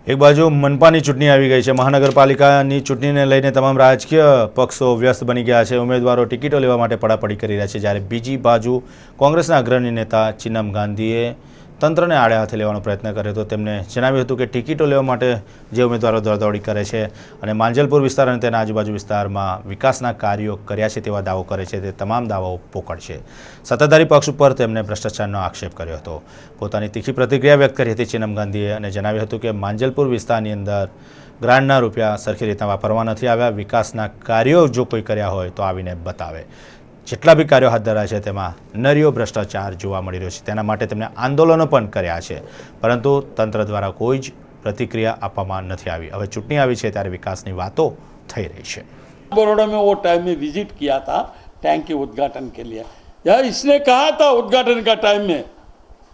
એક બાજુ મનપાની ચૂંટણી આવી ગઈ છે। મહાનગરપાલિકાની ચૂંટણીને લઈને તમામ રાજકીય પક્ષો વ્યસ્ત બની ગયા છે। ઉમેદવારો ટિકિટો લેવા માટે પડાપડી કરી રહ્યા છે, જ્યારે બીજી બાજુ કોંગ્રેસના અગ્રણી નેતા ચિન્નમ ગાંધીએ તંત્રને આડે હાથે લેવાનો પ્રયત્ન કર્યો હતો। તેમણે જણાવ્યું હતું કે ટિકિટો લેવા માટે જે ઉમેદવારો દોડાદોડી કરે છે અને માંજલપુર વિસ્તાર અને તેના આજુબાજુ વિસ્તારમાં વિકાસના કાર્યો કર્યા છે તેવા દાવો કરે છે, તે તમામ દાવાઓ પોકળ છે। સત્તાધારી પક્ષ ઉપર તેમણે ભ્રષ્ટાચારનો આક્ષેપ કર્યો હતો। પોતાની તીખી પ્રતિક્રિયા વ્યક્ત કરી હતી ચિન્નમ ગાંધીએ અને જણાવ્યું હતું કે માંજલપુર વિસ્તારની અંદર ગ્રાન્ટના રૂપિયા સરખી રીતના વાપરવા નથી આવ્યા। વિકાસના કાર્યો જો કોઈ કર્યા હોય તો આવીને બતાવે। જેટલા બી કાર્યો હાથ ધરાયા છે તેમાં નરિયો ભ્રષ્ટાચાર જોવા મળી રહ્યો છે। તેના માટે તેમણે આંદોલનો પણ કર્યા છે, પરંતુ તંત્ર દ્વારા કોઈ જ प्रतिक्रिया આપવામાં નથી આવી। હવે ચૂંટણી આવી છે ત્યારે વિકાસની વાતો થઈ રહી છે। बड़ौदा में वो टाइम में विजिट किया था टैंक के उद्घाटन के लिए। यार इसने कहा था उद्घाटन का टाइम में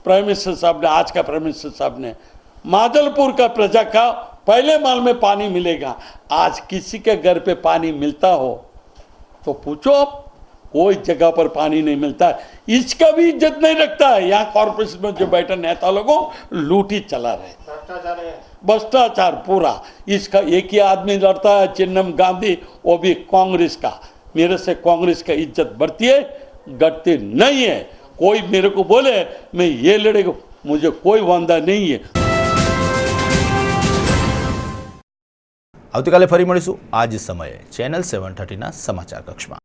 प्राइम मिनिस्टर साहब ने, आज का प्राइम मिनिस्टर साहब ने, मादलपुर का प्रजा का पहले माल में पानी मिलेगा। आज किसी के घर पे पानी मिलता हो तो पूछो आप, कोई जगह पर पानी नहीं मिलता है। इसका भी इज्जत नहीं रखता है। यहाँ कॉर्पोरेशन में जो बैठे नेता लोगों लूटी चला रहे, भ्रष्टाचार पूरा। इसका एक ही आदमी लड़ता है, चिन्नम गांधी, वो भी कांग्रेस का। मेरे से कांग्रेस का इज्जत बढ़ती है, घटती नहीं है। कोई मेरे को बोले मैं ये लड़ेगा, मुझे कोई वांदा नहीं है। આવતીકાલે ફરી મળીશું આ જ સમયે ચેનલ 730 ના સમાચાર કક્ષમાં।